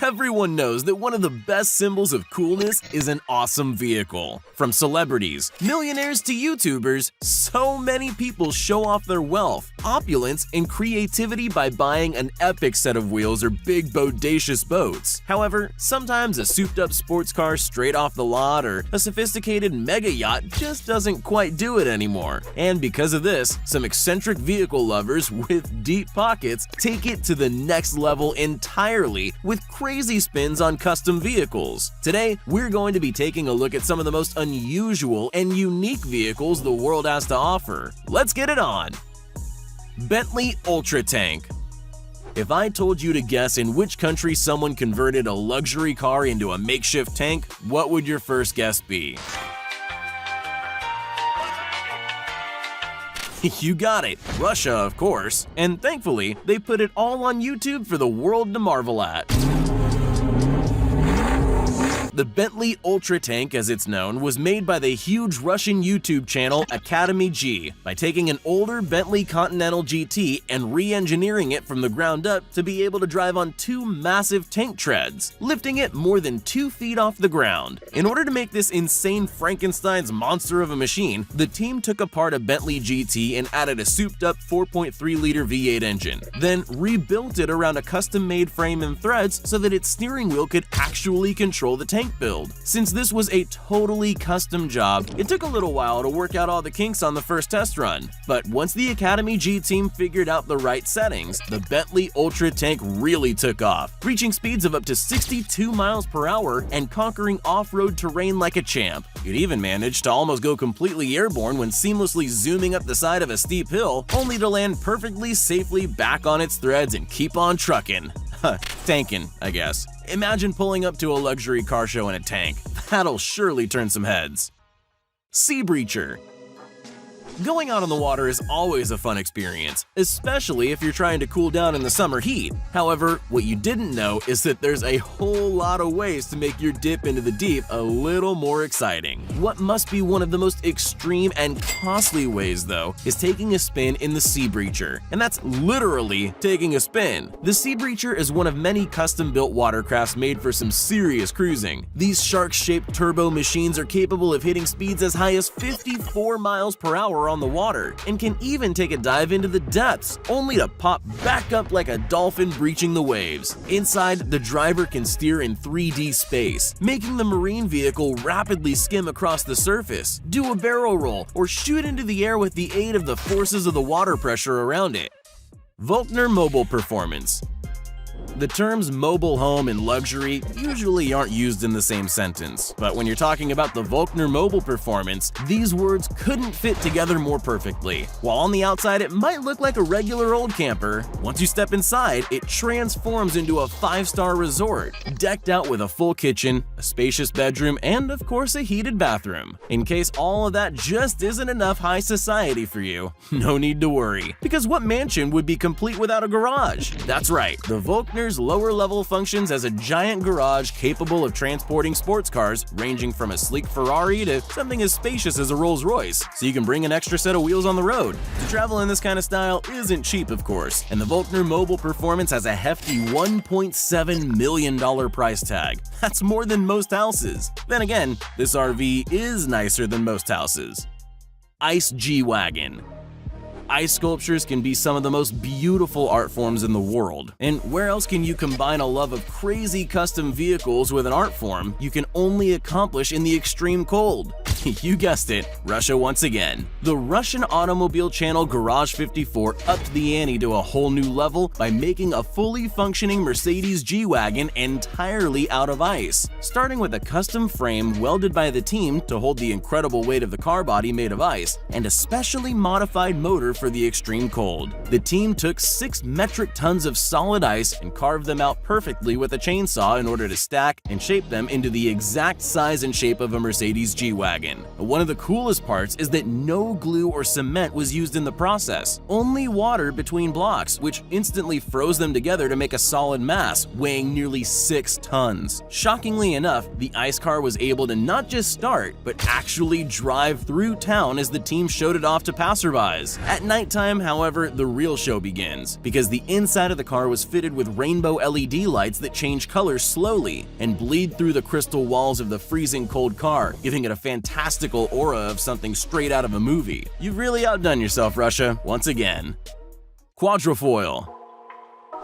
Everyone knows that one of the best symbols of coolness is an awesome vehicle. From celebrities, millionaires to YouTubers, so many people show off their wealth, opulence, and creativity by buying an epic set of wheels or big bodacious boats. However, sometimes a souped-up sports car straight off the lot or a sophisticated mega yacht just doesn't quite do it anymore. And because of this, some eccentric vehicle lovers with deep pockets take it to the next level entirely with crazy spins on custom vehicles. Today, we're going to be taking a look at some of the most unusual and unique vehicles the world has to offer. Let's get it on! Bentley Ultra Tank. If I told you to guess in which country someone converted a luxury car into a makeshift tank, what would your first guess be? You got it, Russia, of course. And thankfully, they put it all on YouTube for the world to marvel at. The Bentley Ultra Tank, as it's known, was made by the huge Russian YouTube channel Academy G by taking an older Bentley Continental GT and re-engineering it from the ground up to be able to drive on two massive tank treads, lifting it more than 2 feet off the ground. In order to make this insane Frankenstein's monster of a machine, the team took apart a Bentley GT and added a souped-up 4.3-liter V8 engine, then rebuilt it around a custom-made frame and threads so that its steering wheel could actually control the tank build. Since this was a totally custom job, it took a little while to work out all the kinks on the first test run. But once the Academy G team figured out the right settings, the Bentley Ultra Tank really took off, reaching speeds of up to 62 miles per hour and conquering off-road terrain like a champ. It even managed to almost go completely airborne when seamlessly zooming up the side of a steep hill, only to land perfectly safely back on its threads and keep on trucking. Tankin', I guess. Imagine pulling up to a luxury car show in a tank. That'll surely turn some heads. Sea Breacher. Going out on the water is always a fun experience, especially if you're trying to cool down in the summer heat. However, what you didn't know is that there's a whole lot of ways to make your dip into the deep a little more exciting. What must be one of the most extreme and costly ways, though, is taking a spin in the Sea Breacher, and that's literally taking a spin. The Sea Breacher is one of many custom-built watercrafts made for some serious cruising. These shark-shaped turbo machines are capable of hitting speeds as high as 54 miles per hour on the water, and can even take a dive into the depths, only to pop back up like a dolphin breaching the waves. Inside, the driver can steer in 3D space, making the marine vehicle rapidly skim across the surface, do a barrel roll, or shoot into the air with the aid of the forces of the water pressure around it. Volkner Mobile Performance. The terms mobile home and luxury usually aren't used in the same sentence, but when you're talking about the Volkner Mobile Performance, these words couldn't fit together more perfectly. While on the outside it might look like a regular old camper, once you step inside, it transforms into a 5-star resort, decked out with a full kitchen, a spacious bedroom, and of course a heated bathroom. In case all of that just isn't enough high society for you, no need to worry, because what mansion would be complete without a garage? That's right, the Volkner's lower level functions as a giant garage capable of transporting sports cars ranging from a sleek Ferrari to something as spacious as a Rolls-Royce, so you can bring an extra set of wheels on the road. To travel in this kind of style isn't cheap, of course, and the Volkner Mobile Performance has a hefty $1.7 million price tag. That's more than most houses. Then again, this RV is nicer than most houses. Ice G-Wagon. Ice sculptures can be some of the most beautiful art forms in the world. And where else can you combine a love of crazy custom vehicles with an art form you can only accomplish in the extreme cold? You guessed it, Russia once again. The Russian automobile channel Garage 54 upped the ante to a whole new level by making a fully functioning Mercedes G-Wagon entirely out of ice, starting with a custom frame welded by the team to hold the incredible weight of the car body made of ice, and a specially modified motor for the extreme cold. The team took 6 metric tons of solid ice and carved them out perfectly with a chainsaw in order to stack and shape them into the exact size and shape of a Mercedes G-Wagon. design. One of the coolest parts is that no glue or cement was used in the process, only water between blocks, which instantly froze them together to make a solid mass, weighing nearly 6 tons. Shockingly enough, the ice car was able to not just start, but actually drive through town as the team showed it off to passerbys. At nighttime, however, the real show begins, because the inside of the car was fitted with rainbow LED lights that change colors slowly and bleed through the crystal walls of the freezing cold car, giving it a fantastical aura of something straight out of a movie. You've really outdone yourself, Russia, once again. Quadrifoil.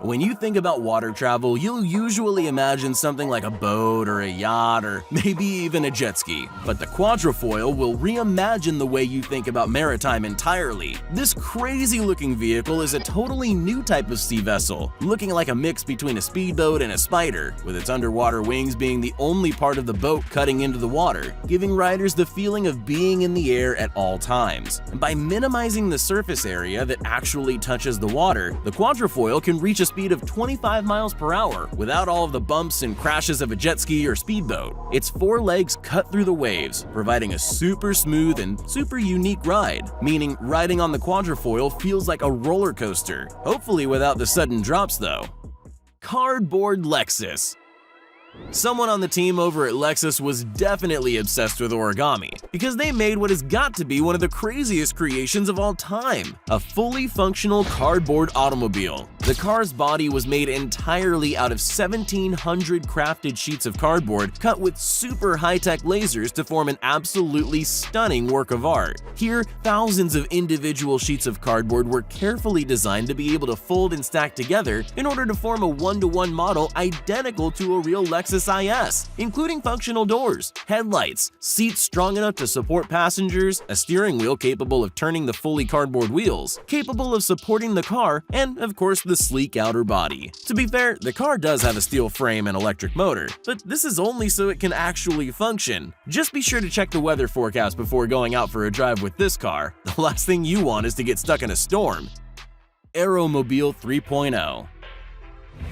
When you think about water travel, you'll usually imagine something like a boat or a yacht or maybe even a jet ski. But the quadrifoil will reimagine the way you think about maritime entirely. This crazy-looking vehicle is a totally new type of sea vessel, looking like a mix between a speedboat and a spider, with its underwater wings being the only part of the boat cutting into the water, giving riders the feeling of being in the air at all times. And by minimizing the surface area that actually touches the water, the quadrifoil can reach a speed of 25 miles per hour without all of the bumps and crashes of a jet ski or speedboat. Its 4 legs cut through the waves, providing a super smooth and super unique ride, meaning riding on the quadrifoil feels like a roller coaster, hopefully without the sudden drops though. Cardboard Lexus. Someone on the team over at Lexus was definitely obsessed with origami, because they made what has got to be one of the craziest creations of all time, a fully functional cardboard automobile. The car's body was made entirely out of 1,700 crafted sheets of cardboard cut with super high-tech lasers to form an absolutely stunning work of art. Here, thousands of individual sheets of cardboard were carefully designed to be able to fold and stack together in order to form a one-to-one model identical to a real Lexus IS, including functional doors, headlights, seats strong enough to support passengers, a steering wheel capable of turning the fully cardboard wheels, capable of supporting the car, and of course the sleek outer body. To be fair, the car does have a steel frame and electric motor, but this is only so it can actually function. Just be sure to check the weather forecast before going out for a drive with this car. The last thing you want is to get stuck in a storm. Aeromobile 3.0.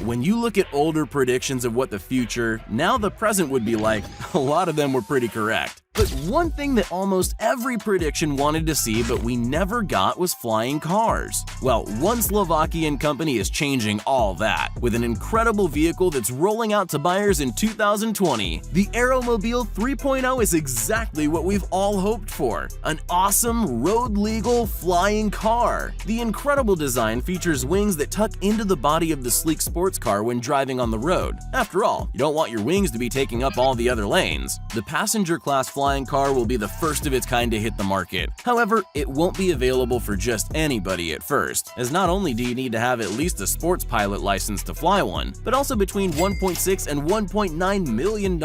When you look at older predictions of what the future, now the present would be like, a lot of them were pretty correct. But one thing that almost every prediction wanted to see but we never got was flying cars. Well, one Slovakian company is changing all that, with an incredible vehicle that's rolling out to buyers in 2020. The Aeromobile 3.0 is exactly what we've all hoped for, an awesome, road-legal flying car. The incredible design features wings that tuck into the body of the sleek sports car when driving on the road. After all, you don't want your wings to be taking up all the other lanes. The passenger class flying car will be the first of its kind to hit the market. However, it won't be available for just anybody at first, as not only do you need to have at least a sports pilot license to fly one, but also between $1.6 and $1.9 million,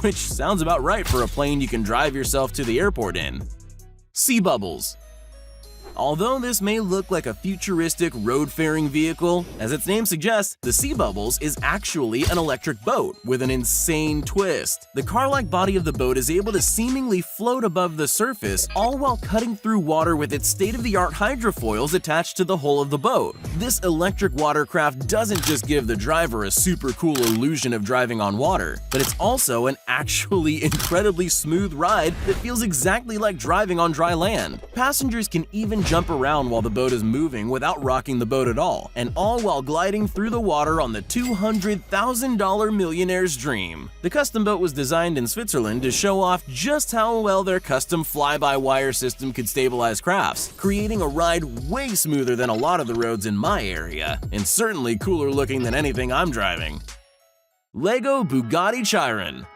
which sounds about right for a plane you can drive yourself to the airport in. Sea Bubbles. Although this may look like a futuristic road-faring vehicle, as its name suggests, the Sea Bubbles is actually an electric boat with an insane twist. The car-like body of the boat is able to seemingly float above the surface, all while cutting through water with its state-of-the-art hydrofoils attached to the hull of the boat. This electric watercraft doesn't just give the driver a super cool illusion of driving on water, but it's also an actually incredibly smooth ride that feels exactly like driving on dry land. Passengers can even jump around while the boat is moving without rocking the boat at all, and all while gliding through the water on the $200,000 millionaire's dream. The custom boat was designed in Switzerland to show off just how well their custom fly-by-wire system could stabilize crafts, creating a ride way smoother than a lot of the roads in my area, and certainly cooler looking than anything I'm driving. Lego Bugatti Chiron.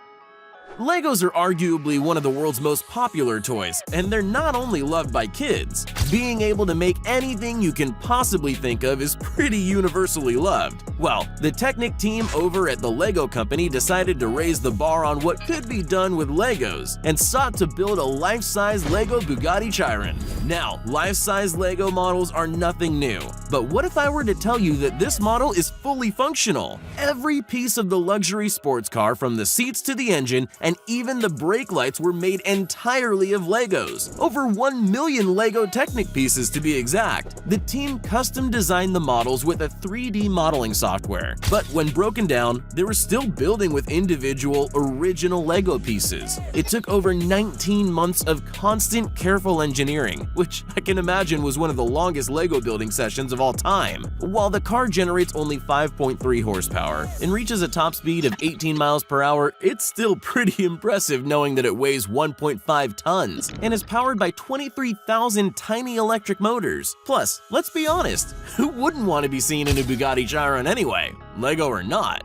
Legos are arguably one of the world's most popular toys, and they're not only loved by kids. Being able to make anything you can possibly think of is pretty universally loved. Well, the Technic team over at the Lego company decided to raise the bar on what could be done with Legos and sought to build a life-size Lego Bugatti Chiron. Now, life-size Lego models are nothing new, but what if I were to tell you that this model is fully functional? Every piece of the luxury sports car, from the seats to the engine and even the brake lights were made entirely of Legos. Over 1 million Lego Technic pieces to be exact. The team custom designed the models with a 3D modeling software, but when broken down, they were still building with individual original Lego pieces. It took over 19 months of constant, careful engineering, which I can imagine was one of the longest Lego building sessions of all time. While the car generates only 5.3 horsepower and reaches a top speed of 18 miles per hour, it's still pretty impressive knowing that it weighs 1.5 tons and is powered by 23,000 tiny electric motors. Plus, let's be honest, who wouldn't want to be seen in a Bugatti Chiron anyway, Lego or not?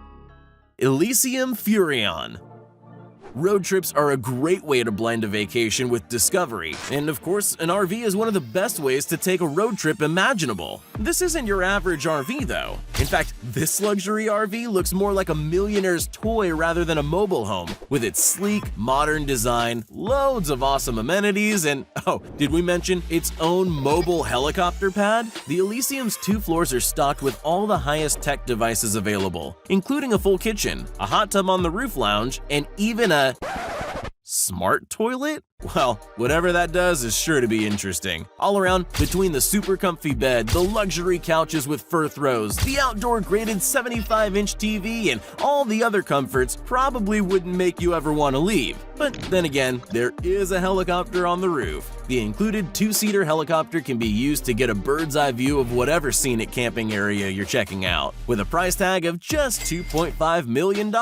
Elysium Furrion. Road trips are a great way to blend a vacation with discovery, and of course, an RV is one of the best ways to take a road trip imaginable. This isn't your average RV though. In fact, this luxury RV looks more like a millionaire's toy rather than a mobile home, with its sleek, modern design, loads of awesome amenities, and oh, did we mention its own mobile helicopter pad? The Elysium's 2 floors are stocked with all the highest tech devices available, including a full kitchen, a hot tub on the roof lounge, and even a smart toilet? Well, whatever that does is sure to be interesting. All around, between the super comfy bed, the luxury couches with fur throws, the outdoor graded 75-inch TV, and all the other comforts probably wouldn't make you ever want to leave. But then again, there is a helicopter on the roof. The included 2-seater helicopter can be used to get a bird's-eye view of whatever scenic camping area you're checking out. With a price tag of just $2.5 million,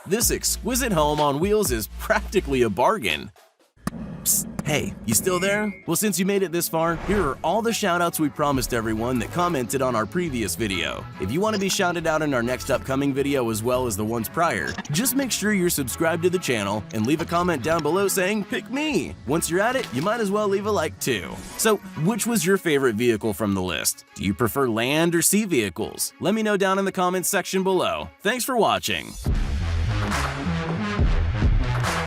this exquisite home on wheels is practically a bargain. Psst, hey, you still there? Well, since you made it this far, here are all the shoutouts we promised everyone that commented on our previous video. If you want to be shouted out in our next upcoming video as well as the ones prior, just make sure you're subscribed to the channel and leave a comment down below saying, "Pick me." Once you're at it, you might as well leave a like too. So, which was your favorite vehicle from the list? Do you prefer land or sea vehicles? Let me know down in the comments section below. Thanks for watching.